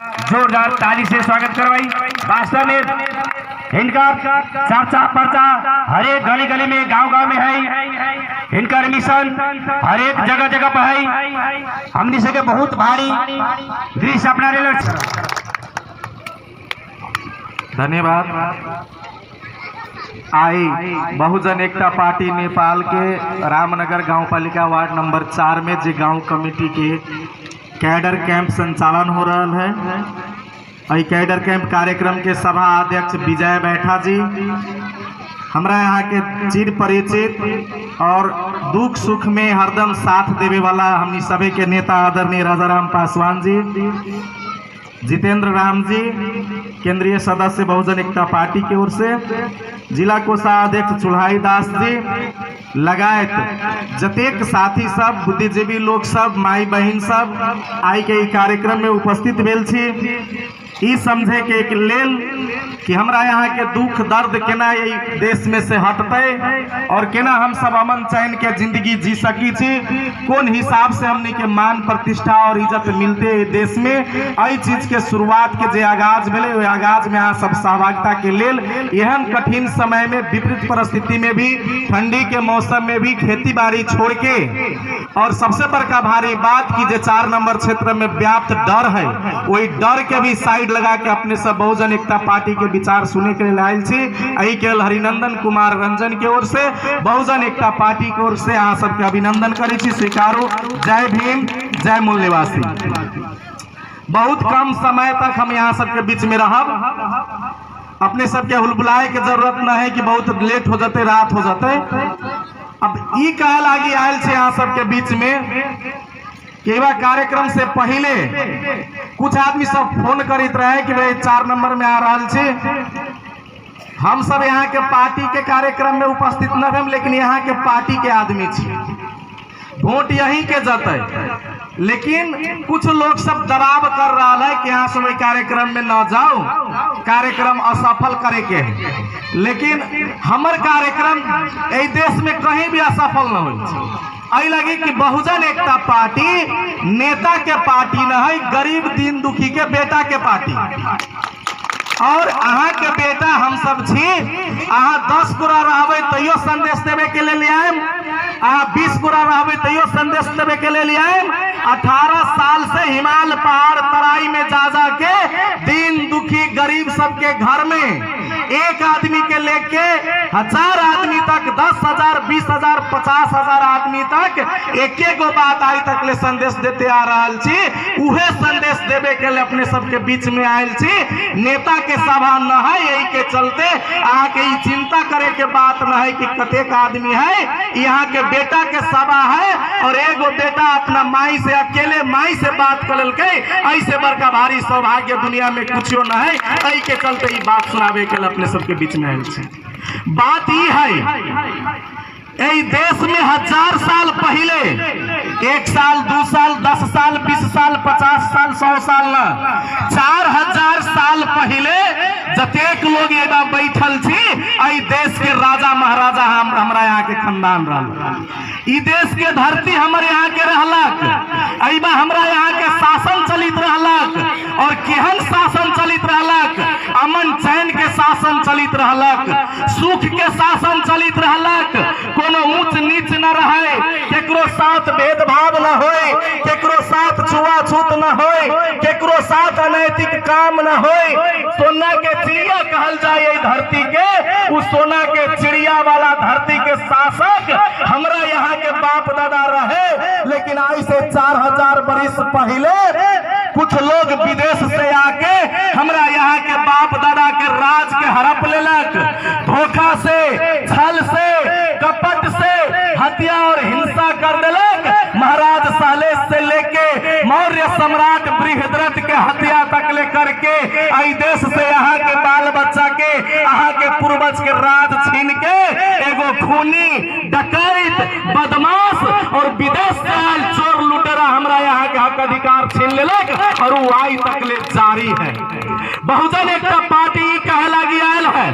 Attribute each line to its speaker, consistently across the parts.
Speaker 1: जोरदार ताली से स्वागत करवाई। वास्तव में इनका चर्चा पर्चा हर एक गली गली में गांव गांव में है। इनका मिशन हर एक जगह जगह पर है। हमने से बहुत भारी दृश्य अपना रहे।
Speaker 2: धन्यवाद। आई बहुजन एकता पार्टी नेपाल के रामनगर गांव पालिका वार्ड नंबर 4 में जे गांव कमेटी के कैडर कैंप संचालन हो रहा है। कैडर कैंप कार्यक्रम के सभा अध्यक्ष विजय बैठा जी, हमरा यहाँ के चिर परिचित और दुख सुख में हरदम साथ देवे वाला हमनी सभी के नेता आदरणीय राजाराम पासवान जी, जितेंद्र राम जी केंद्रीय सदस्य बहुजन एकता पार्टी की ओर से, जिला कोषाध्यक्ष चुल्हाई दास जी लगायत जतेक साथी सब, बुद्धिजीवी लोग सब, माई बहन सब आई के कार्यक्रम में उपस्थित भेल छी। ई समझे के लेल कि हमरा यहाँ के दुख दर्द केना यही देश में से हटते और केना हम सब अमन चैन के जिंदगी जी सकी छी, कौन हिसाब से हमने के मान प्रतिष्ठा और इज्जत मिलते देश में। आई चीज के शुरुआत के जे आगाज भेले, ओहि आगाज में यहाँ सब सहभागिता के लेल एहन कठिन समय में, विपरीत परिस्थिति में भी, ठंडी के मौसम में भी खेती बाड़ी छोड़ के, और सबसे बड़का भारी बात की जे 4 नंबर क्षेत्र में व्याप्त डर है, वही डर के भी साइड लगा के अपने सब बहुजन एकता पार्टी के विचार सुने के लिए आयल छी। एही के हरिनंदन कुमार रंजन के ओर से, बहुजन एकता पार्टी की ओर से अहाँ सबके अभिनंदन करै छी, स्वीकारो। जय भीम, जय मूल निवासी। बहुत कम समय तक हम यहाँ सबके बीच में रहब। अपने सबके हुलबुलाए के जरूरत न है कि बहुत लेट हो जाते, रात हो जाते। अब ई कहे लागी आयल छे यहाँ सबके बीच में कि कार्यक्रम से पहले कुछ आदमी सब फोन करित रहे कि भाई 4 नंबर में आ रहा छे। हम सब यहाँ के पार्टी के कार्यक्रम में उपस्थित न भेम, लेकिन यहाँ के पार्टी के आदमी छी, वोट यही के जते। लेकिन कुछ लोग सब दबाव कर रहा है कि यहाँ सब कार्यक्रम में न जाओ, कार्यक्रम असफल करे के है। लेकिन हमार कार्यक्रम इस देश में कहीं भी असफल न हो। आई लगी कि बहुजन एकता पार्टी नेता के पार्टी न है, गरीब दीन दुखी के बेटा के पार्टी। और अहाँ के बेटा हम सब छी। अहाँ 10 गोरा रहबे तैयो संदेश देवे के लिए आएम, अहाँ 20 गोरा रहबे तैयो संदेश देवे के लिए आएम। 18 साल से हिमाल पहाड़ तराई में जा जा के दीन दुखी गरीब सबके घर में एक आदमी के लेके 1000 आदमी तक, 10,000, 20,000, 50,000 आदमी तक एक एक गो बात आई तक ले संदेश देते आ रहा छी। उहे संदेश देवे के लिए अपने सबके बीच में आयल छी। नेता के सभा न है, यही के चलते अहाँ के चिंता करे के बात न है कि कतेक आदमी है। यहाँ के बेटा के सभा है और एगो बेटा अपना माई से, अकेले माई से बात कर लेल के, ऐसे बड़का भारी सौभाग्य दुनिया में कुछो न है। यही के चलते ये बात सुनावे के लिए अपने सबके बीच में आयल छी। बात ये है, यही देश में 1000 साल पहले, 1 साल, 2 साल, 10 साल, 20 साल, 50 साल, 100 साल न, 4000 साल पहले जतेक लोग एदा बैठल छी, आई देश के राजा महाराजा हमरा यहाँ के खानदान रहल। ई देश के धरती हमारे यहाँ के रहलक। अइबा हमरा यहाँ के शासन चलित रहलक। और केहन शासन चलित रहलक? अमन चैन के शासन चलित रहलक, सुख के शासन चलित रहलक। कोनो ऊंच नीच न रहे, केकरो साथ भेदभाव न होए, केकरो साथ छुआछूत न होए, केकरो साथ अनैतिक काम न होए। सोना के चिड़िया कहल जाए धरती के, उस सोना के चिड़िया वाला धरती के शासक हमरा यहाँ के बाप दादा रहे। लेकिन आज से 4000 वर्ष पहले कुछ लोग विदेश से आके हमरा यहाँ के बाप दादा के राज के हड़प लेलक। धोखा से, छल से, कपट से हत्या और हिंसा कर देलक। महाराज सालेश से लेके मौर्य सम्राट बृहद्रथ के हत्या तक ले करके आई देश से यहाँ के बाल बच्चा के, यहाँ के पूर्वज के राज छीन के एगो खूनी, डकैत, बदमाश और विदेश से आयल चोर लुटेरा हमरा यहाँ के हक अधिकार छीन लेलक और वो आई तक ले जारी है। बहुजन एकता पार्टी कहे लगी आयल है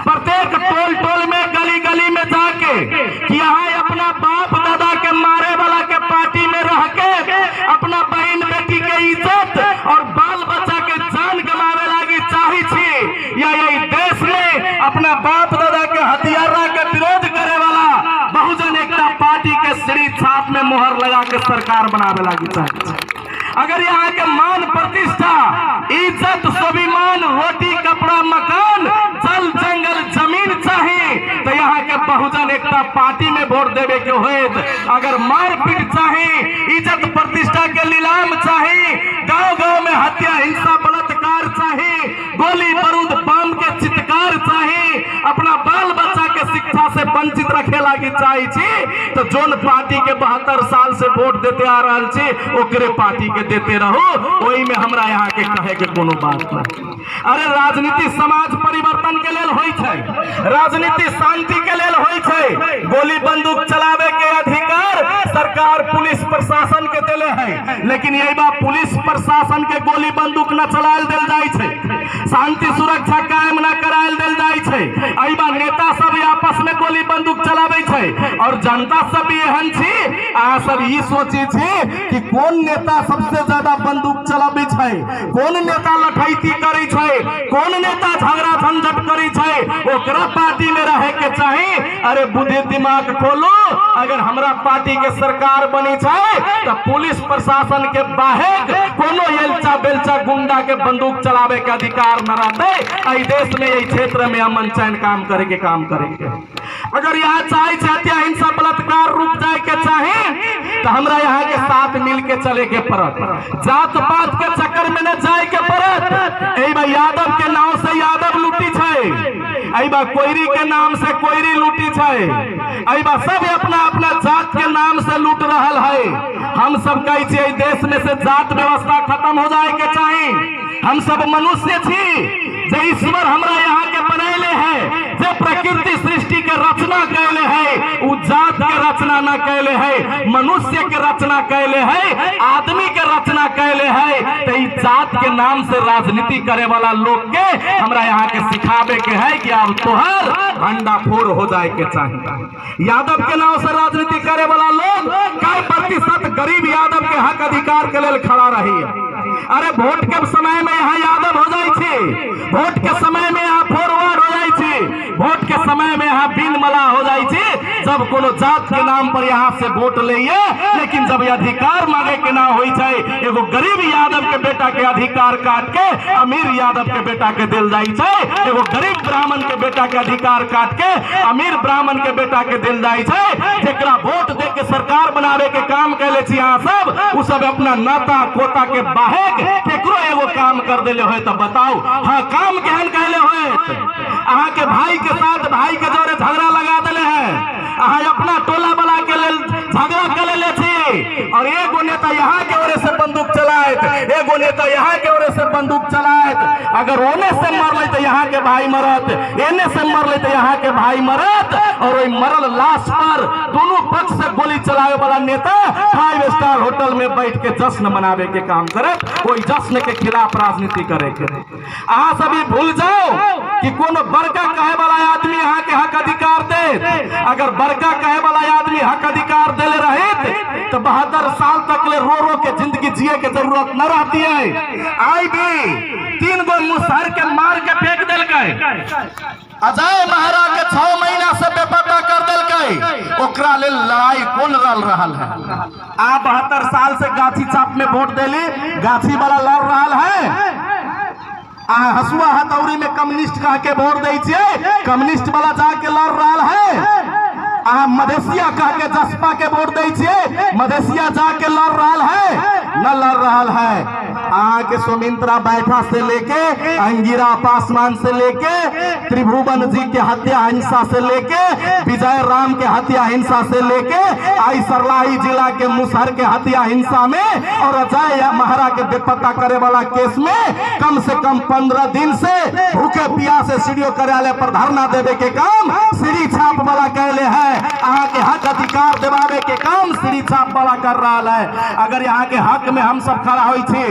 Speaker 2: प्रत्येक टोल टोल में, गली गली में जाके कि यहाँ अपना बाप दादा के मारे वाला के पार्टी में रह के अपना बहन बेटी के इज्जत और बाल बच्चा मिला के सरकार बनावे लागी चाहिए। अगर यहाँ के मान प्रतिष्ठा, इज्जत, स्वाभिमान, रोटी कपड़ा मकान, जल जंगल जमीन चाहिए तो यहाँ के बहुजन एकता पार्टी में वोट देवे के होत। अगर मारपीट चाहिए, इज्जत प्रतिष्ठा के नीलाम चाहिए, गांव गांव में हत्या हिंसा बलात्कार चाहिए, गोली बारूद बम के चित्कार चाहिए, अपना बाल बच्चा के शिक्षा से वंचित रखे लागी चाहिए तो जोन पार्टी के 72 साल से वोट देते आ रहा छे ओकरे पार्टी के देते रहो। वही में हमरा यहाँ के कहे के कोनो बात नहीं। अरे राजनीति समाज परिवर्तन के लेल होई छे, राजनीति शांति के लेल होई छे। गोली बंदूक चलावे के अधिकार सरकार पुलिस प्रशासन के देले है, लेकिन यही बात पुलिस प्रशासन के गोली बंदूक न चलायल देल जाय छे, शांति सुरक्षा कायम न करायल देल जाय छे। एहि बात नेता सब आपस में गोली बंदूक चलावे छे और जनता सब एहन छी आ सब ई सोचे छे कि कौन नेता सबसे ज्यादा बंदूक चलावे छे, कौन नेता लठैती करे छे, कौन नेता झगड़ा झंझट करे छे, ओकरा पार्टी में रहे के चाही। अरे बुद्धि दिमाग खोलो, अगर हमरा पार्टी के सरकार बनी छे तो पुलिस प्रशासन के बाहेक कोनो एलचा बेलचा गुंडा के बंदूक चलावे के अधिकार न रहते। एहि देश में यही क्षेत्र में अमन चैन काम करे के काम करेंगे। अगर यहाँ चाहे हत्या हिंसा बलात्कार रुक जाए के चाहे तो हमरा यहाँ के साथ मिल के चले के पड़त, जात पात के चक्कर में न जाए के पड़त। एहि बा यादव के नाम से यादव लूटी छे, एहि बा कोयरी के नाम से कोयरी लूटी छे, एहि बा सब अपना अपना जात के नाम से लूट रहल है। हम सब कहे छे देश में से जात व्यवस्था खत्म हो जाए के चाही। हम सब मनुष्य छी, जो ईश्वर हमरा यहाँ के बनैले है, जो प्रकृति सृष्टि के रचना कैले है, उ जात के रचना न कैले है, मनुष्य के रचना कैले है, आदमी के रचना कैले है। तो इस जात के नाम से राजनीति करे वाला लोग के हमरा यहाँ के सिखावे के है कि अब तोहर भंडाफोड़ हो जाए के चाहिए। यादव के नाम से राजनीति करे वाला लोग कई प्रतिशत गरीब यादव के हक अधिकार के लिए खड़ा रही। अरे वोट के समय में यहाँ यादव हो जाए छे, वोट के समय में यहाँ फॉरवर्ड हो जाए छे, वोट के समय में यहाँ बिन मला हो जाए छे। जब कोनो जात के नाम पर यहाँ से वोट लिए, लेकिन जब अधिकार मांगे के ना हो जाए, एगो गरीब यादव के बेटा के अधिकार काट के अमीर यादव के बेटा के दिल जाए छे, एगो गरीब ब्राह्मण के बेटा के अधिकार काट के अमीर ब्राह्मण के बेटा के दिल जाए छे। जेकरा वोट दे के सरकार बनावे के काम कैले छी यहाँ सब, उ सब अपना नाता कोता के बाहे केकरो एगो काम कर देले हो तो बताओ, हाँ काम केहन कहले हो? अहाँ के भाई के साथ भाई के जोरे झगड़ा लगा देले है, अहाँ अपना टोला वाला के लेल झगड़ा कर ले छी और एगो नेता यहाँ के ओरे से बंदूक चलाएत, एगो नेता यहाँ के ओरे से बंदूक चलाएत। अगर ओने से मर ले तो यहाँ के भाई मरत, एने से मर ले तो यहाँ के भाई मरत और वही मरल लाश पर दोनों पक्ष से गोली चलावे वाला नेता 5 स्टार होटल में बैठ के जश्न मनावे के काम करे, कोई जश्न के खिलाफ राजनीति करे के। अहाँ सभी भूल जाओ कि कोनो बड़का कहे वाला आदमी यहाँ के हक अधिकार दे। अगर बड़का कहे वाला आदमी हक अधिकार देले रहे तो 72 साल तक ले रो रो के जिंदगी जिए के जरूरत न रहती है। आई भी 3 गो मुसहर के मार के फेंक दिल अजय महारा के 6 महीना से बेपता कर दिल, ओकरा लेल लड़ाई कौन लड़ रहा है? आप 72 साल से गाछी चाप में वोट देली, गाछी वाला लड़ रहा है। हसुआ हथौड़ी में कम्युनिस्ट कह के वोट दे, कम्युनिस्ट वाला जाके लड़ रहा है। मधेसिया कह के जसपा के वोट दे, मधेसिया जाके लड़ रहा है, न लड़ रहा है। के सुमित्रा बैठा से लेके अंगिरा पासवान से लेके त्रिभुवन जी के हत्या हिंसा से लेके विजय राम के हत्या हिंसा से लेके आई सरलाही जिला के मुसहर के हत्या हिंसा में और अजय महारा के बेपत्ता करे वाला केस में कम से कम 15 दिन से भूखे प्यासे सीडीओ कार्यालय पर धरना देवे के काम सीढ़ी छाप वाला कहले है। यहाँ के हक अधिकार दिवावे के काम सीढ़ी छाप वाला कर रहा है। अगर यहाँ के हक में हम सब खड़ा होई थी,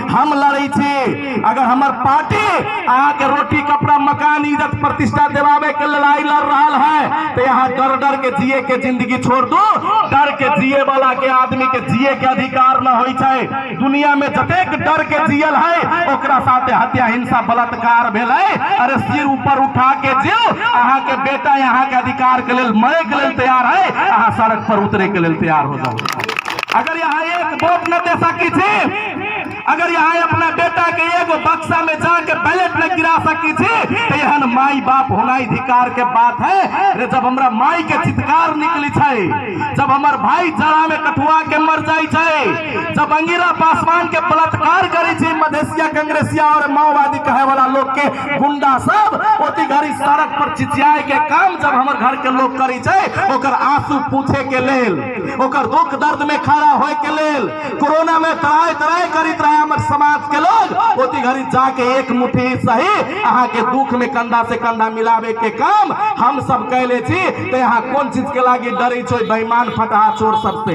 Speaker 2: हम लड़ी थी, अगर हमार पार्टी यहाँ के रोटी कपड़ा मकान इज्जत प्रतिष्ठा दिवावे के लड़ाई लड़ रहा है तो यहाँ डर डर के जिए के जिंदगी छोड़ दो। डर के जिए वाला के आदमी के जिए के अधिकार न होई छे। दुनिया में जतेक डर के जियल है ओकरा साथे हत्या हिंसा बलात्कार भेल है। अरे सिर ऊपर उठा के जियो, अहाँ के बेटा यहाँ के अधिकार के लेल मरे के लेल तैयार है, अहाँ सड़क पर उतरे के लेल तैयार हो जाओ। अगर यहाँ एक वोट न दे सकी थी, अगर यहाँ अपना बेटा के एगो बक्सा में जाके बैलेट न गिरा सकी थी, तो यहाँ माई बाप होना अधिकार के बात है। रे जब हमरा माई के चित्कार निकली छे, जब हमार भाई जड़ा में कठुआ के मर जाई छे, जब अंगिरा पासवान के बलात्कार करी छे मधेसिया कांग्रेसिया और माओवादी कहे वाला लोग के गुंडा सब ओती घड़ी सड़क पर चिचियाए के काम जब हमर घर के लोग करी छे, ओकर आंसू पूछे के लेल, ओकर दुख दर्द में खड़ा होए के लेल, कोरोना में तराय तराय करीत रहे हमर समाज के लोग, ओती घड़ी जाके एक मुट्ठी सही अहाँ के दुख में कंधा से कंधा मिलावे के काम हम सब कैले छी। तो यहाँ कौन चीज के लागी डरी छो बेईमान फटहा चोर सबसे?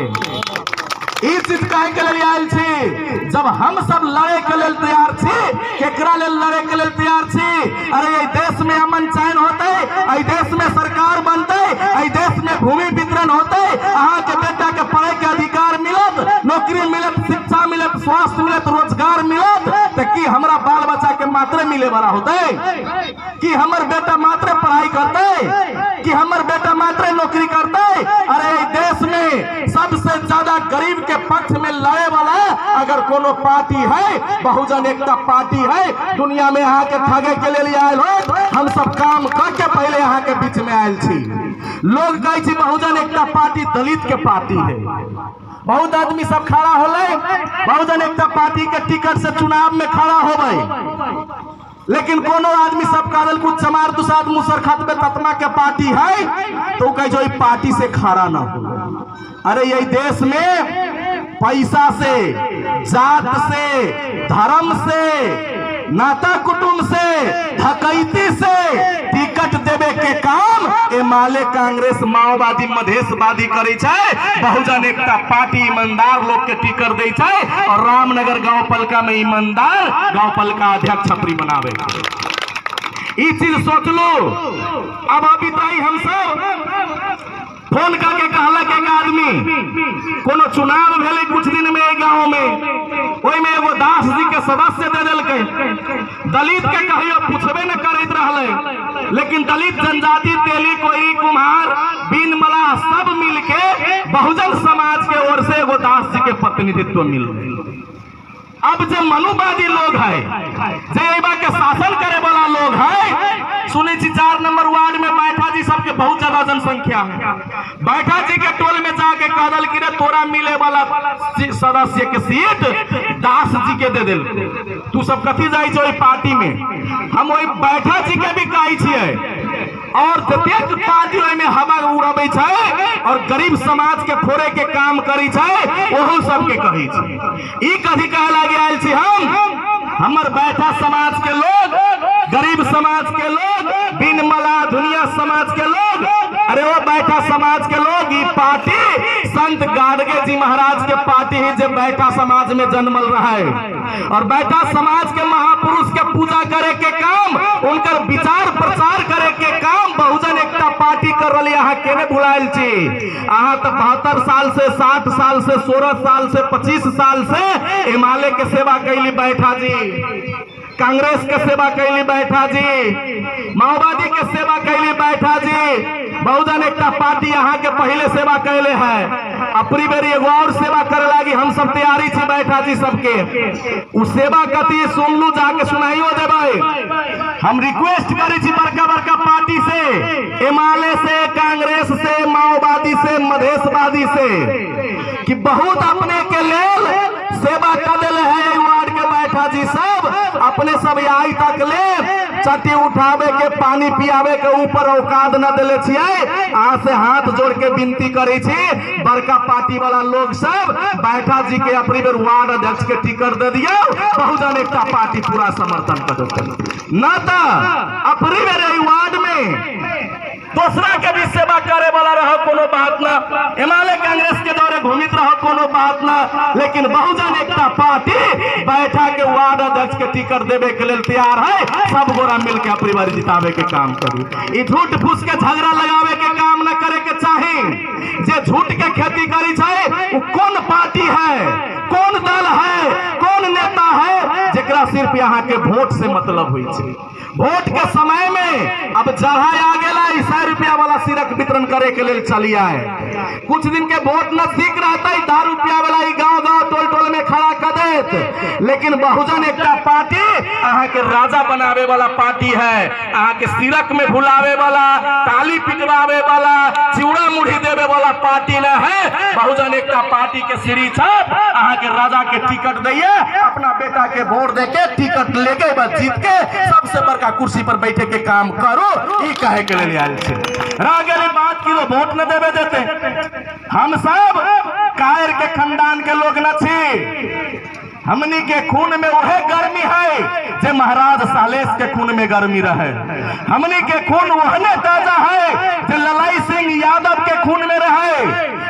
Speaker 2: ई चीज कहे के लिए आयल छी, जब हम सब लड़े के लिए तैयार छी, केकरा लेल लड़े के लिए तैयार छी? अरे ये देश में अमन चैन होते, ये देश में सरकार बनते, ये देश में भूमि वितरण होते, अहाँ के बेटा के पढ़े के अधिकार मिलत, नौकरी मिलत, शिक्षा मिलत, स्वास्थ्य मिलत, रोजगार मिलत, तो की हमरा बाल बच्चा के मात्र मिले वाला होते? कि हमर बेटा मात्र पढ़ाई करते, कि हमर बेटा मात्र नौकरी करते? अरे देश में सबसे ज्यादा गरीब के पक्ष में लड़े वाला अगर कोनो पार्टी है, बहुजन एकता पार्टी है। दुनिया में यहाँ के ठगे के लिए आयल हो, हम सब काम करके पहले यहाँ के बीच में आयल छी। लोग कहे छी बहुजन एकता पार्टी दलित के पार्टी है, बहुत आदमी सब खड़ा होले बहुजन एकता पार्टी के टिकट से चुनाव में खड़ा होवे, लेकिन कोनो आदमी सब कादल कुछ चमार दुसाद मुसर खतबे ततमा के पार्टी है तो कहे जो पार्टी से खड़ा ना हो। अरे यही देश में पैसा से, जात से, धर्म से, नाता कुटुंब से, डकैती से टिकट देवे के काम एमाले कांग्रेस माओवादी मधेशवादी करे छे। बहुजन एकता पार्टी ईमानदार लोग के टिकट दे छे और रामनगर गांव पालिका में ईमानदार गांव पालिका अध्यक्ष छपरी बनावे। ई चीज सोच लो। अब अभी तक हम सब फोन करके कहला के एक आदमी कोनो चुनाव भेले कुछ दिन में गांव में, ओई में एगो दास जी के सदस्य दे देलके, दलित के कहियो पूछबे न करैत रहले, लेकिन दलित जनजाति तेली कोई कुम्हार बीन मला सब मिलके बहुजन समाज के ओर से एगो दास जी के प्रतिनिधित्व मिल। अब जो मनुवादी लोग है, जो के शासन करे वाला लोग है, सुने 4 नंबर वार्ड में बैठा जी सबके बहुत ज्यादा जनसंख्या है, बैठा जी के टोल में जाके कहल कि रे तोरा मिले वाला सदस्य के सीट दास जी के दे दिल, तू सब कथी जाई छो पार्टी में? हम वही बैठा जी के भी कहे छिए और जतेक पार्टी में हवा उड़ाबे छे और गरीब समाज के फोड़े के काम करी छे ओहो सबके कही छी। ई कथी कहे लागे आयल छी हमर बैठा समाज के लोग, गरीब समाज के लोग, बिन मला दुनिया समाज के लोग, अरे वो बैठा समाज के लोग ई पार्टी संत गाडगे जी महाराज के पार्टी है जो बैठा समाज में जन्मल रहा है और बैठा समाज के महापुरुष के पूजा करे के काम, उनकर विचार प्रचार करे के काम बहुजन एकता पार्टी कर रही। यहाँ केने भुलायल छी? अहाँ तो 72 साल से, 60 साल से, 16 साल से, 25 साल से एमाले के सेवा कैली बैठा जी, कांग्रेस के सेवा कैली बैठा जी, माओवादी के सेवा कैली बैठा जी, बहुजन एकता पार्टी यहाँ के पहले सेवा कैले है। अपनी बेरी एगो और सेवा करे लागी हम सब तैयारी थी बैठा जी सबके। उ सेवा कथी सुन लू, जाके सुनाइयो देवे। हम रिक्वेस्ट करी थी बड़का बड़का पार्टी से, एमाले से, कांग्रेस से, माओवादी से, मधेशवादी से, कि बहुत अपने के लेल सेवा कर दिले है वार्ड के बैठा जी सब, अपने सब आई तक ले चट्टी उठावे के, पानी पियावे के ऊपर औकात न दिले छिए। आ से हाथ जोड़ के विनती करे छी बड़का पार्टी वाला लोग सब बैठा जी के अपनी बेर वार्ड अध्यक्ष के टिकट दे दिया, बहुजन एकता पार्टी पूरा समर्थन कर देते। न तो अपनी बेर वार्ड में दूसरा के भी सेवा करे वाला रहो कोनो बात ना, एमाले कांग्रेस के दौरे घूमित रहो कोनो बात ना, लेकिन बहुजन एकता पार्टी बैठा के वार्ड अध्यक्ष के टिकट देवे के लिए तैयार है। सब गोरा मिलकर अपनी बारी जितावे के काम करू। ई झूठ फूस के झगड़ा लगावे के काम न करे के चाहे। जे झूठ के खेती करी छे वो कौन पार्टी है, कौन दल है, कौन नेता है जेकरा सिर्फ यहाँ के वोट से मतलब हुई छे। वोट के समय में अब जहाँ आ गया 100 रुपया वाला सिरक वितरण करे के लिए चली आए। कुछ दिन के वोट नजदीक रहता है 10 रुपया वाला गाँव गाँव टोल टोल में खड़ा कर देत। लेकिन बहुजन एकता पार्टी अहाँ के राजा बनावे वाला पार्टी है, अहाँ के सिरक में भुलावे वाला, ताली पिटवावे वाला, चिवड़ा मुढ़ी देवे वाला पार्टी न है। बहुजन एकता पार्टी के श्री छाप अहाँ के राजा के टिकट दिए, अपना बेटा के वोट दे के टिकट लेके बस जीत के सबसे बड़का कुर्सी पर बैठे के काम करो, ई कहे के लिए आयल छे। रह गेली बात की वोट न देवे देते। हम सब कायर के खानदान के लोग न छी। हमनी के खून में वह गर्मी है जे महाराज सालेस के खून में गर्मी रहे। हमनी के खून वहने ताजा है जे ललाई सिंह यादव के खून में रहे।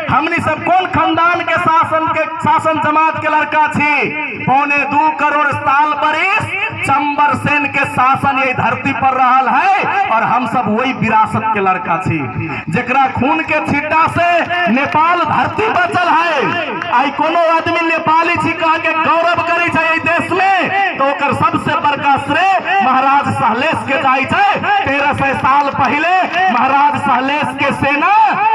Speaker 2: हमनी सब कौन खानदान के शासन जमात के लड़का छी। 2.25 करोड़ साल बरिस चंबर सेन के शासन ये धरती पर रहल है और हम सब वही विरासत के लड़का छी जेकरा खून के छिट्टा से नेपाल धरती बचल है। आई कोनो आदमी नेपाली छी कह के गौरव करी छै देश में तो ओकर सबसे बड़का श्रेय महाराज सहलेस के जाय छै। 1300 साल पहले महाराज सहलेस के सेना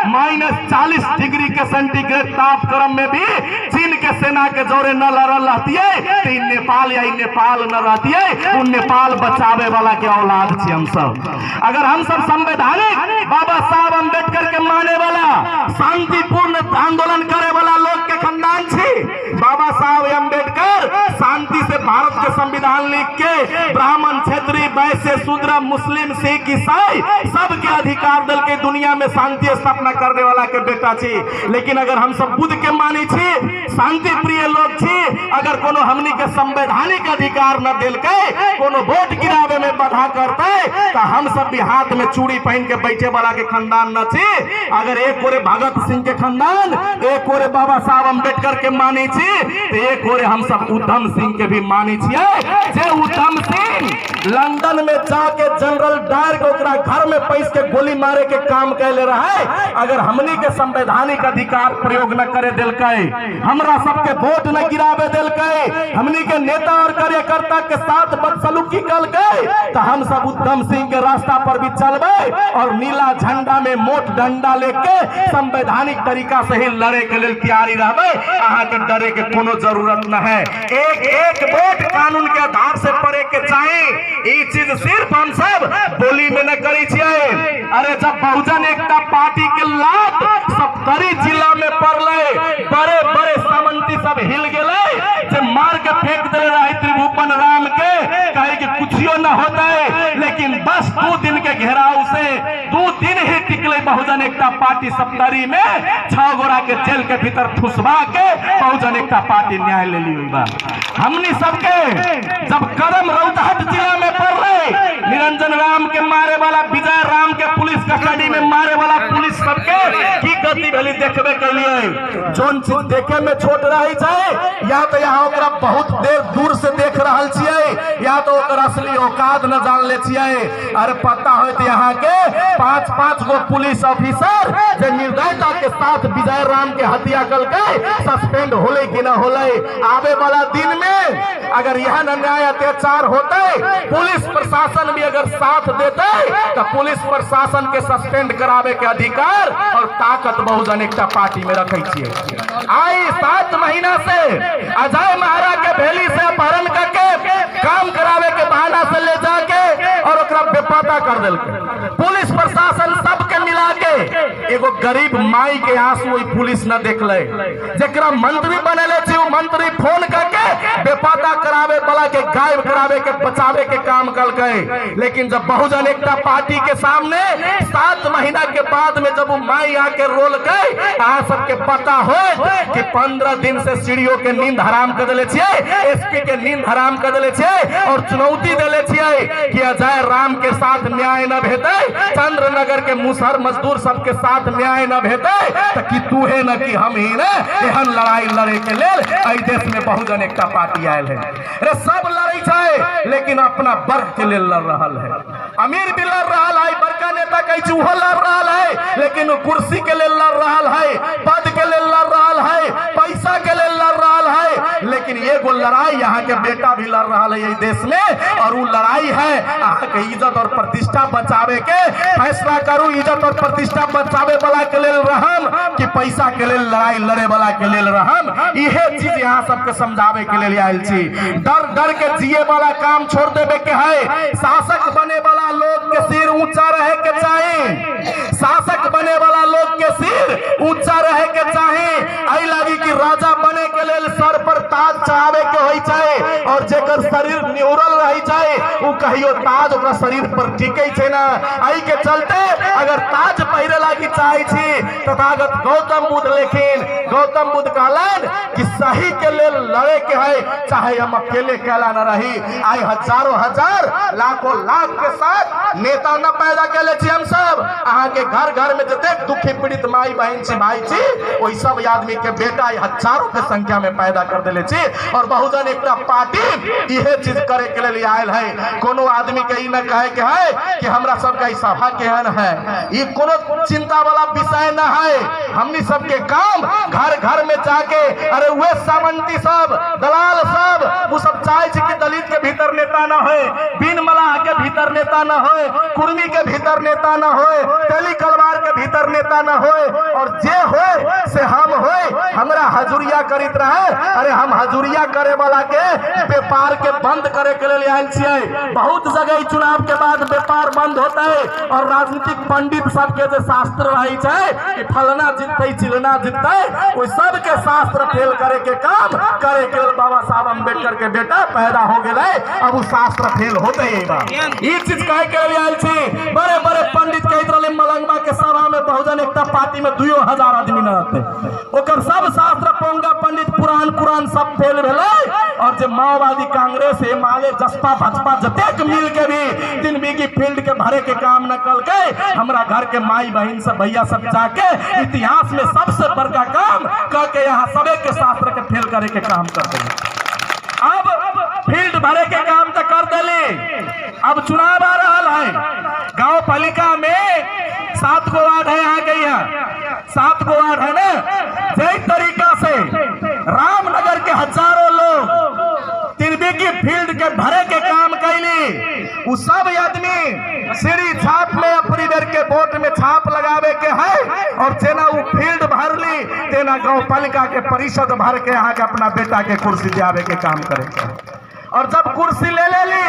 Speaker 2: -40 डिग्री के सेंटीग्रेड तापक्रम में भी चीन के सेना के जोरे न लड़ल रहती है तो नेपाल या नेपाल न रहती है। उन नेपाल बचावे वाला के औलाद छी हम सब। अगर हम सब संवैधानिक बाबा साहब अम्बेडकर के माने वाला, शांतिपूर्ण आंदोलन करे वाला लोग के खानदान छी। बाबा साहब अम्बेडकर शांति से भारत के संविधान लिख के ब्राह्मण, क्षेत्रीय, वैश्य, शूद्र, मुस्लिम, सिख, ईसाई सबके अधिकार दल के दुनिया में शांति स्थापना करने वाला के बेटा छी। लेकिन अगर हम सब बुद्ध के मानी छी, शांति प्रिय लोग छी, अगर कोनो हमनी के संवैधानिक अधिकार न दिल के कोनो वोट गिरावे में बाधा करते तो हम सब भी हाथ में चूड़ी पहन के बैठे वाला के खानदान न छी। अगर एक ओरे भगत सिंह के खानदान, एक ओरे बाबा साहब अम्बेडकर के मानी छी तो एक ओरे हम सब उधम सिंह के भी मानी छिए। जे उधम सिंह लंदन में जाके जनरल डायर के ओकरा घर में पैस के गोली मारे के काम कैले रहे। अगर हमनी के संवैधानिक अधिकार प्रयोग न करे दिलके, हमरा सबके वोट न गिरावे दिलके, हमनी के नेता और कार्यकर्ता के साथ बदसलूकी करके तो हम सब उधम सिंह के रास्ता पर भी चलबे और नीला झंडा में मोट डंडा लेके संवैधानिक तरीका से ही लड़े के लिए तैयारी रहबे। अहाँ के डरे के कोनो जरूरत न है। एक एक वोट कानून के आधार से पड़े के चाहिए। ये चीज सिर्फ हम सब बोली में न करी छिए। अरे जब बहुजन एकता पार्टी के लात 70 जिला में पड़ले, बड़े बड़े सामंती सब हिल गए जे मार के फेंक दे रहे त्रिभुवन राम के, कहे कि कुछियो न होता है। लेकिन बस 2 दिन के घेराव से 2 दिन ही टिकले बहुजन एकता पार्टी 70 में 6 गोरा के जेल के भीतर ठुसवा के बहुजन एकता पार्टी न्याय ले ली हुई बा। हमनी सबके जब कदम रौतहट जिला में पड़ रहे, निरंजन राम के मारे वाला, विजय राम के पुलिस कस्टडी में मारे वाला पुलिस सबके की गति भली देखबे के लिए जोन चीज देखे में छोट रही है या तो यहाँ ओकरा बहुत देर दूर से देख रहल छिए या तो ओकर असली औकात न जान ले छिए। अरे पता हो तो यहाँ के 5-5 गो पुलिस ऑफिसर जो निर्दयता के साथ विजय राम के हत्या कल के सस्पेंड होले कि न होले। आवे वाला दिन में अगर यह अन्याय अत्याचार होते, पुलिस प्रशासन भी अगर साथ देते तो पुलिस प्रशासन के सस्पेंड करावे के अधिकार और ताकत बहुजन एकता पार्टी में रखे छिए। आई 7 महीना से अजय महारा के भेली से अपहरण करके काम करावे के बहाना से ले जाके और ओकरा बेपता कर दिलके। पुलिस प्रशासन सबके मिला के एगो गरीब माई के आंसू वही पुलिस न देखले। जेकरा मंत्री बनेले छी वो मंत्री फोन करके बेपता करावे वाला के गायब करावे के बचावे के काम करके। लेकिन जब बहुजन एकता पार्टी के सामने 7 महीना के बाद में जब वो माई आके रोल गए, आ सबके पता हो कि 15 दिन से सीढ़ियों के नींद हराम कर दिले छिए, एसपी के नींद हराम कर दिले छिए और चुनौती दिले छिए कि अजय राम के साथ न्याय न भेटे, चंद्रनगर के मुसहर मजदूर
Speaker 3: सबके साथ न्याय न भेटे तो कि तू है न कि हम ही ने एहन लड़ाई लड़े के लेल एहि देश में बहुजन एकता पार्टी आयल है। अरे सब लड़े छे लेकिन अपना वर्ग के लेल लड़ रहा है। अमीर भी लड़ रहा है, बड़का नेता कही उहो लड़ रहा है, लेकिन कुर्सी के लेल लड़ रहा है, पद के लेल लड़ रहा है, पैसा के लेल लड़ रहा है। लेकिन एगो लड़ाई यहाँ के बेटा भी लड़ रहा है यही देश में, और वो लड़ाई है अहाँ के इज्जत और प्रतिष्ठा बचावे के। फैसला करू इज्जत और प्रतिष्ठा बचावे वाला के लेल रहम कि पैसा के लेल लड़ाई लड़े वाला के लेल रहम। इहे चीज यहाँ सबके समझावे के लिए आयल छी। डर डर के जिए वाला काम छोड़ देवे के है। शासक बने वाला लोग के सिर ऊंचा रहे के चाहिए। शासक बने वाला लोग के सिर ऊंचा रहे के चाहिए। आई लगी कि राजा बने के लेल सर पर ताज चढ़ावे के होई चाहे, और जेकर शरीर निउरल रही चाहे वो कहियो ताज ओकरा शरीर पर टिके छे ना। आई के चलते अगर ताज पहिरे लागी चाहे छी तथागत गौतम बुद्ध लेकिन गौतम बुद्ध कहलन कि सही के लेल लड़े के है, चाहे हम अकेले कैला न रही। आई हजारों हजार लाखों लाख के साथ नेता न पैदा कैले छी हम सब। अहाँ के घर घर में जते दुखी पीड़ित माई बहन छी भाई छी वही सब आदमी के बेटा हजारों के संख्या में पैदा कर देले छी। और बहुजन एकता पार्टी यह चीज करे के लिए आयल है। कोनो आदमी के ई न कहे के है कि हमरा सबका सभा केहन है, ये कोनो चिंता वाला विषय न है। हमनी सबके काम घर घर में जाके अरे वे सामंती सब दलाल सब वो सब चाहे कि दलित के भीतर नेता न हो, बिन मलाह के भीतर नेता न हो, कुर्मी के भीतर नेता न हो, तेली कलवार के भीतर नेता न हो, और जे हो से हम हो हमरा हजूरिया करित रहे। अरे हम हजूरिया करे वाला के व्यापार के बंद करे के लिए आयल छियै। बहुत जगह चुनाव के बाद व्यापार बंद होता है और राजनीतिक पंडित सबके जो शास्त्र रही है कि फलना जीतते चिलना जीतते वो सबके शास्त्र फेल करे के काम करे के बाबा साहब अम्बेडकर के बेटा पैदा हो गए। अब वो शास्त्र फेल होते ही चीज कहे के लिए आयल छी। बड़े बड़े पंडित कहते रहे मलंगवा के सभा में बहुजन एकता पार्टी में 2000 आदमी न आते, ओकर सब शास्त्र पोंगा पंडित पुराण कुरान सब फेल भेले। और जो माओवादी कांग्रेस हिमालय जसपा भाजपा जतेक मिल के भी 3 बीघी फील्ड के भरे के काम न कल के हमरा घर के माई बहन सब भैया सब जाके इतिहास में सबसे बड़का काम करके यहाँ सबे के शास्त्र के फेल करे के काम कर दिले। अब फील्ड भरे के काम तो कर दिले। अब चुनाव आ रहा है, गांव पालिका में 7 गो वार्ड है, यहाँ गई है 7 गो वार्ड है ना। जय तरीका से रामनगर के हजारों लोग 3 बीघी फील्ड के भरे के काम कैली। उ सब आदमी सीढ़ी छाप में अपनी बेर के वोट में छाप लगावे के है, और जेना वो फील्ड भरली तेना गांव पालिका के परिषद भर के यहाँ के अपना बेटा के कुर्सी दियावे के काम करे। और जब कुर्सी ले ली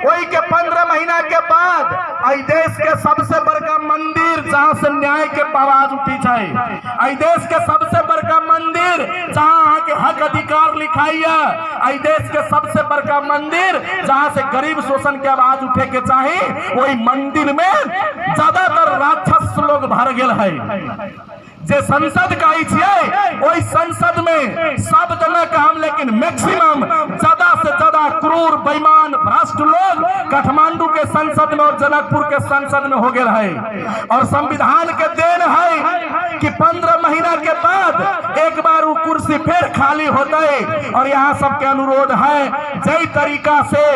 Speaker 3: वही के 15 महीना के बाद आई देश के सबसे बड़का मंदिर जहाँ से न्याय के आवाज उठी है, आई देश के सबसे बड़का मंदिर जहाँ के हक अधिकार लिखाई है, आई देश के सबसे बड़का मंदिर जहाँ से गरीब शोषण के आवाज उठे के चाहे, वही मंदिर में ज्यादातर राक्षस लोग भर गए है। जे संसद कही वही संसद में सब जना काम, लेकिन मैक्सिमम ज्यादा से ज्यादा क्रूर बेईमान भ्रष्ट लोग काठमांडू के संसद में और जनकपुर के संसद में हो गए है। और संविधान के देन है कि 15 महीना के बाद एक बार वो कुर्सी फिर खाली होता है। और यहाँ सबके अनुरोध है जय तरीका से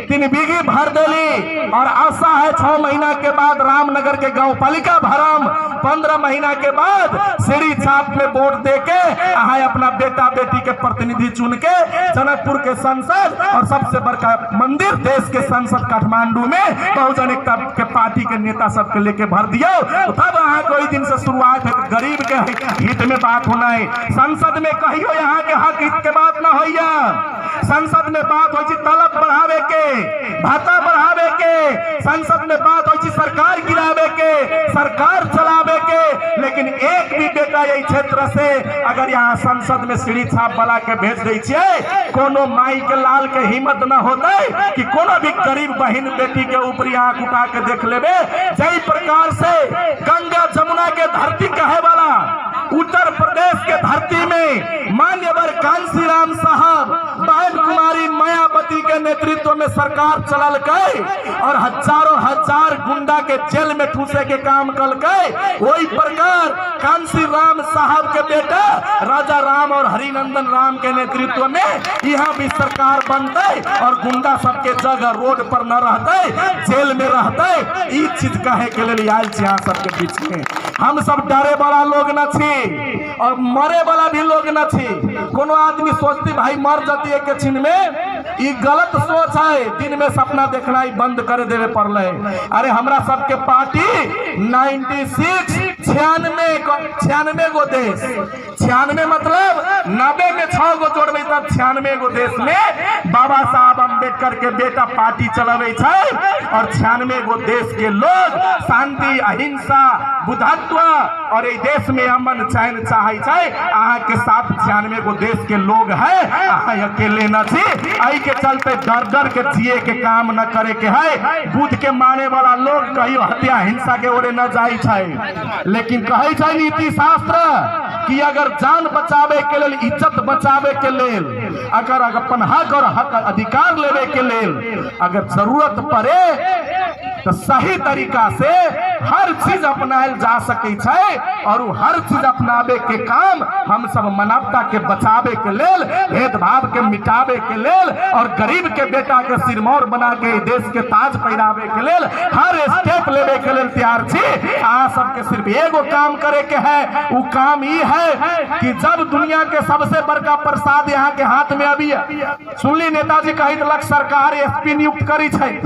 Speaker 3: 3 बीघी भर देली, और आशा है 6 महीना के बाद रामनगर के गांव पालिका भरम, 15 महीना के बाद सीढ़ी छाप में वोट देके अहाँ अपना बेटा बेटी के प्रतिनिधि चुन के जनकपुर के संसद और सबसे बड़का मंदिर देश के संसद काठमांडू में बहुजन एकता के पार्टी के नेता सबके लेके भर दियो। तो तब अहाँ कोई दिन से शुरुआत है, गरीब के हित में बात होना है। संसद में कहियो यहाँ के हक हित के बात ना होइया। संसद में बात हो तलब बढ़ावे के, भाता बढ़ावे के, संसद में बात हो सरकार गिरावे के, सरकार चलावे के। लेकिन एक भी बेटा यही क्षेत्र से अगर यहाँ संसद में सीढ़ी छाप वाला के भेज दी छे, कोनो माई के लाल के हिम्मत न होता कि कोनो भी गरीब बहन बेटी के ऊपर आंख उठा के देख लेवे। जय प्रकार से गंगा जमुना के धरती कहे वाला उत्तर प्रदेश के धरती में मान्यवर कांसी राम साहब बहन कुमारी मायावती के नेतृत्व में सरकार चलल गए और हजारों हजार गुंडा के जेल में ठूसे के काम कल गए। वही प्रकार कांसी राम साहब के बेटा राजा राम और हरिनंदन राम के नेतृत्व में यहाँ भी सरकार बनते और गुंडा सबके जगह रोड पर न रहते, जेल में रहते। ई चीज कहे के लिए आयल छी यहाँ सबके बीच में। हम सब डरे वाला लोग न छी और मरे वाला भी लोग न छी। कोनो आदमी सोचती भाई मर जाती है के छिन में, ई गलत सोच है। दिन में सपना देखना ही बंद कर देवे पड़ले। अरे हमरा सबके पार्टी 96 गो देश, 96 मतलब 90 में 6 गो जोड़बे तब 96 गो देश में बाबा साहब अम्बेडकर के बेटा पार्टी चलावे छे और 96 गो देश के लोग शांति, अहिंसा, बुद्धत्व और ये देश में अमन चैन चाहे छे। अहाँ के साथ 96 गो देश के लोग है, अहाँ अकेले न छी। आई के चलते डर डर के जिए के काम न करे के है। बुद्ध के माने वाला लोग कहियो हत्या हिंसा के ओरे न जाई छे, लेकिन कहे छे नीति शास्त्र कि अगर जान बचावे के लेल, इज्जत बचावे के लेल, अगर अपन हक और हक अधिकार लेवे के लेल अगर जरूरत पड़े तो सही तरीका से हर चीज अपनायल जा सके छे और हर चीज अपनावे के काम हम सब मानवता के बचावे के लेल, भेदभाव के मिटावे के लेल और गरीब के बेटा के सिरमौर बना के देश के ताज पहिरावे के लेल हर स्टेप लेवे के लेल तैयार छी। अहाँ सबके सिर्फ एगो काम करे के है, वो काम ई है कि जब दुनिया के सबसे बड़का प्रसाद यहाँ के हाथ में अभी सुनली नेताजी कहित लग सरकार एसपी नियुक्त करी छे,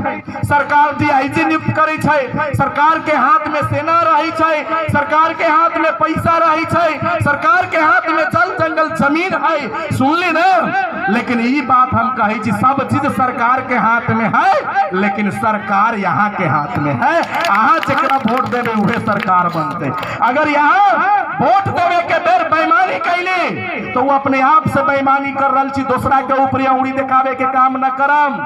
Speaker 3: सरकार डीआईजी नियुक्त करी छे, सरकार के हाथ में सेना रही छे, सरकार के हाथ में पैसा रही छे, सरकार के हाथ में जल जंगल जमीन है। सुनली ना, लेकिन ये बात हम कही छी सब चीज सरकार के हाथ में है, लेकिन सरकार यहाँ के हाथ में है। अहाँ जरा वोट देवे उहे सरकार बनते। अगर यहाँ वोट देवे के बेर बेईमानी कैली तो वो अपने आप से बेईमानी कर रही छी, दूसरा के ऊपर उंगली दिखावे के काम न करम।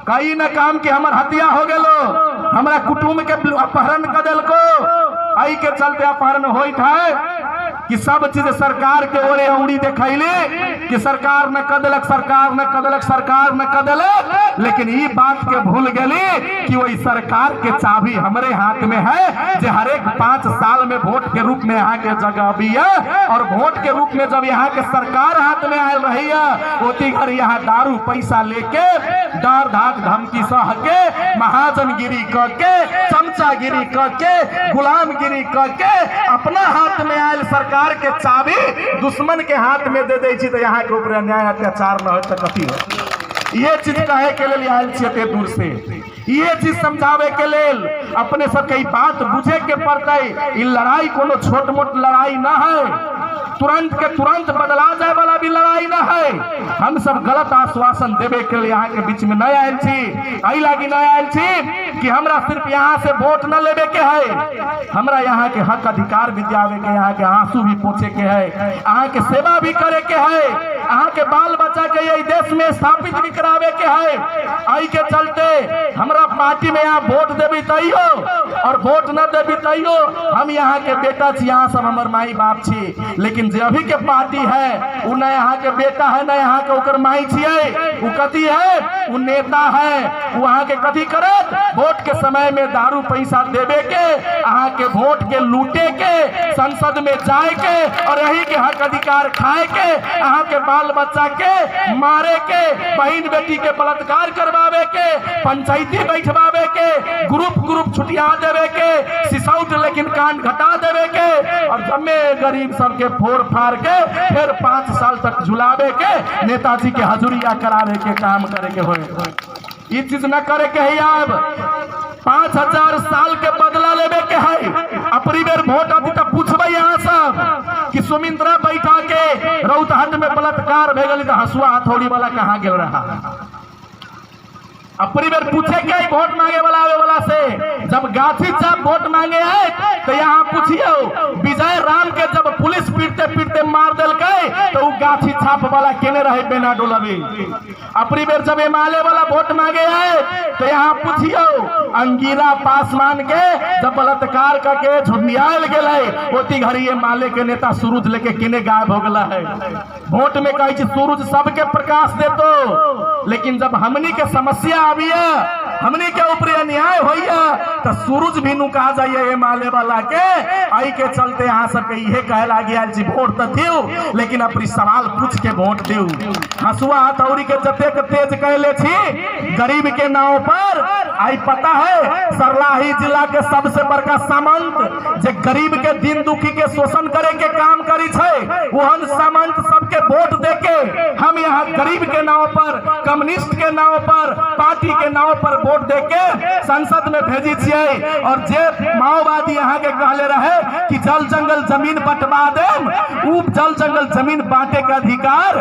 Speaker 3: कई न काम कि हमर हत्या हो गेलो, हमरा कुटुंब के अपहरण कर देलको, आई के चलते अपहरण होइत है कि सब चीज सरकार के ओरे उंगली दिखैली कि सरकार न कर देलक, सरकार न कर देलक, सरकार न कर देलक। लेकिन ये बात के भूल गेली कि वही सरकार के चाबी हमरे हाथ में है, जो हर एक 5 साल में वोट के रूप में यहाँ के जगह भी है। और वोट के रूप में जब यहाँ के सरकार हाथ में आयल रही है, उसी घर यहाँ दारू पैसा लेके डर धाक धमकी सह के महाजनगिरी करके, चमचागिरी करके, गुलामगिरी करके अपना हाथ में आयल सरकार के चाबी दुश्मन के हाथ में दे दी तो यहाँ के ऊपर अन्याय अत्याचार न हो तो कथी हो। ये चीज कहे के लिए आयल छिये दूर से, ये चीज समझावे के लेल अपने सबके बात बुझे के पड़ते। ये लड़ाई कोनो छोट मोट लड़ाई ना है, तुरंत के तुरंत बदला जाए वाला भी लड़ाई ना है। हम सब गलत आश्वासन देवे के लिए यहाँ के बीच में नहीं आयल छी। आई लागी नहीं आयल छी कि हमरा सिर्फ यहाँ से वोट न लेवे के है, हमरा यहाँ के हक अधिकार भी दियावे के, यहाँ के आंसू भी पोछे के है, यहाँ के सेवा भी करे के है, यहाँ के बाल बच्चा के यही देश में स्थापित भी करावे के है। आई के चलते हमरा पार्टी में यहाँ वोट देवी तैयो और वोट न देवी तैयो हम यहाँ के बेटा छी, यहाँ सब हमार माई बाप छी। लेकिन जो अभी के पार्टी है वो न यहाँ के बेटा है न यहाँ के ओकर माई छिए, वो कथी है, वो नेता है। वो यहाँ के कथी करत, वोट के समय में दारू पैसा देवे के, यहाँ के वोट के लूटे के, संसद में जाए के और यही के हक अधिकार खाए के, यहाँ के बाल बच्चा के मारे के, बहन बेटी के बलात्कार करवावे के, पंचायती बैठवावे के, ग्रुप छुटिया देवे के, सिसौट लेकिन कांड घटा देवे के और जम्मे गरीब सबके फोड़ फाड़ के फिर 5 साल तक झुलावे के, नेताजी के हजूरिया करावे के काम करे के होए। ये चीज न करे के है। अब 5000 साल के बदला लेवे के है। अपनी बेर वोट अभी तक पूछबे यहाँ सब कि सुमिंद्रा बैठा के रौतहट में बलात्कार भे गई तो हसुआ हथौड़ी वाला कहाँ गेल रहा। अपनी बेर पूछे क्या वोट मांगे वाला आवे वाला से, जब गाछी साहब वोट मांगे है तो यहाँ पूछियो विजय राम के जब पुलिस पीटते पीटते मार दिल तो वो गाछी छाप वाला केने रहे बिना डोलबी। अपनी बेर जब एमाले वाला वोट मांगे है तो यहाँ पूछियो अंगीरा पासवान के जब बलात्कार करके झुंडियाल गए ओती घड़ी एमाले के नेता सूरज लेके केने गायब हो गला है। वोट में कही सूरज सबके प्रकाश देतो, लेकिन जब हमनी के समस्या आबिया हमनी के ऊपर अन्याय होइया तो सूरज भी नु कहा जाइए एमाले वाला के आई के चलते यहाँ सबके इहे कहे लागी आयल जी वोट तो दियो लेकिन अपनी सवाल पूछ के वोट दियो। हसुआ हथौड़ी के जतेक तेज कहले छी गरीब के नाव पर आई पता है सरलाही जिला के सबसे बड़का सामंत जे गरीब के दिन दुखी के शोषण करे के काम करी छे वहन सामंत सबके वोट देके हम यहाँ गरीब के नाव पर कम्युनिस्ट के नाव पर पार्टी के नाव पर वोट देके संसद में भेजी छिए। और जे माओवादी यहाँ के कहले रहे कि जल जंगल जमीन बंटवा देम उ जल जंगल जमीन बांटे के अधिकार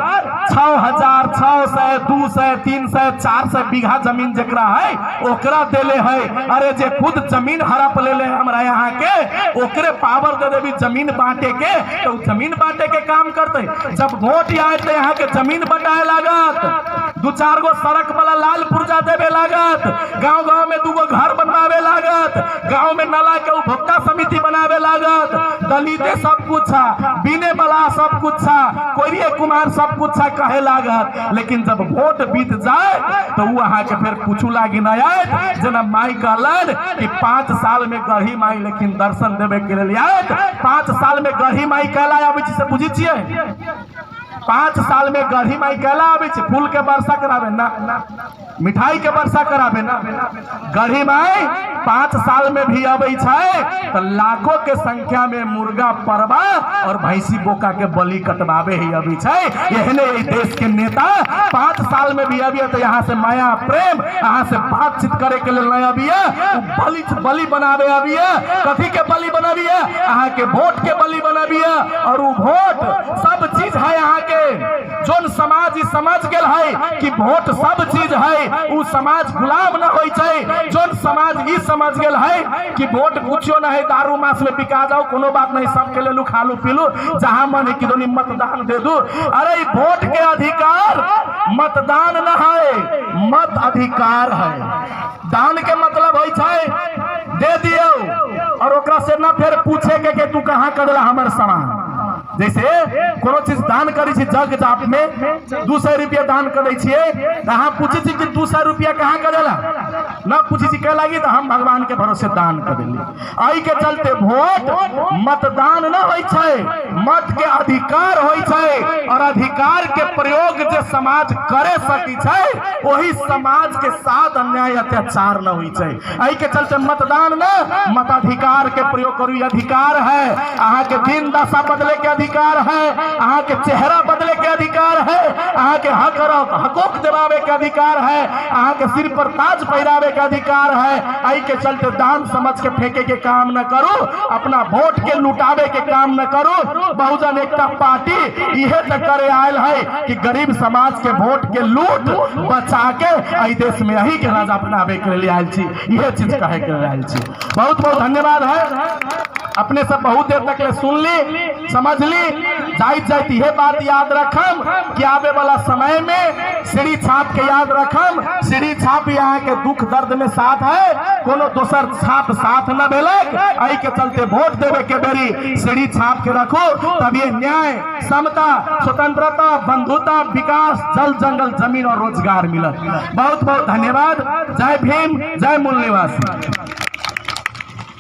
Speaker 3: 6,600 200 300 400 बीघा जमीन जकरा है ओकरा देले है। अरे जे खुद जमीन हड़प ले हमरा यहाँ के ओकरे पावर दे देवी जमीन बांटे के तो जमीन बांटे के काम करते। जब वोट आए तो यहाँ के जमीन बंटाए लागत, 2-4 गो सड़क वाला लाल पुर्जा देवे लागत, गांव गांव में 2 गो घर बनवावे लागत, गांव में नाला के उपभोक्ता समिति बनावे लागत, दलिते सब कुछ बीने वाला सब कुछ कोरिया कुमार सब कुछ कहे लागत। लेकिन जब वोट बीत जाए तो वो अहाँ के फिर पूछू लागी न आए जना माई कहलन कि 5 साल में गढ़ी माई लेकिन दर्शन देवे के लिए आए। 5 साल में गढ़ी माई कहला आबे से बुझी छिए 5 साल में गढ़ी माई कहला आबे फूल के वर्षा करावे ना मिठाई के वर्षा करावे ना गढ़ी माई 5 साल में भी अबै छै तो लाखों के संख्या में मुर्गा परवा और भैंसी बोका के बलि कटवावे ही अभी छै। एहने देश के नेता 5 साल में भी अभी तो यहाँ से माया प्रेम यहाँ से बातचीत करे के लिए अभी बलि बनावे अभी कथी के बलि बनाबिया अहाँ के वोट के बलि बनाबिया। और वो वोट सब चीज है यहाँ के जोन समाज समझ गेल है कि वोट सब चीज है उ समाज गुलाम न होई छै। जोन समाज ई समझ गेल है कि वोट कुछो न है दारू मास में बिका जाओ कोनो बात नहीं सबके ले लू खालू पीलू जहां मन है कि दोनी मतदान दे दू। अरे वोट के अधिकार मतदान न है मत अधिकार है। दान के मतलब होई छै दे दियो और ओकरा से न फिर पूछे के तू कहां करला हमर सामान। जैसे कोनो चीज दान करी छी जग जाप में 200 रुपया दान करे छिए अहाँ पूछे छी कि 200 रुपया कहाँ करेला न पूछे छी कह लागी तो हम भगवान के भरोसे दान कर देली। आई के चलते वोट मतदान न होई छै मत के अधिकार होई छै और अधिकार के प्रयोग जे समाज करे सकी छै वही समाज के साथ अन्याय अत्याचार न होई छै। आई के चलते मतदान न मताधिकार के प्रयोग करू अधिकार है। अहाँ के दिन दशा बदले के अधिकार है, अहाँ के चेहरा बदले के अधिकार है, अहाँ के हक और हकूक दिलावे के अधिकार है, अहाँ के सिर पर ताज पहिरावे के अधिकार है। आई के चलते दान समझ के फेंके के काम न करो, अपना वोट के लुटावे के काम न करो। बहुजन एकता पार्टी इहे तक करे आयल है कि गरीब समाज के वोट के लूट बचा के आई देश में यही के राजा अपनावे के लिए आयल छी, इहे चीज कहे के आयल छी। बहुत बहुत धन्यवाद है। अपने सब बहुत देर तक ले सुन ली समझ ली जाइत यह बात याद रखम कि आवे वाला समय में सीढ़ी छाप के याद रखम। सीढ़ी छाप यहाँ के दुख दर्द में साथ है, कोनो दोसर छाप साथ न भेलक। आई के चलते वोट देवे के बेरी सीढ़ी छाप के रखो, तब ये न्याय समता स्वतंत्रता बंधुता विकास जल जंगल जमीन और रोजगार मिलत। बहुत बहुत धन्यवाद। जय भीम, जय मूल निवासी।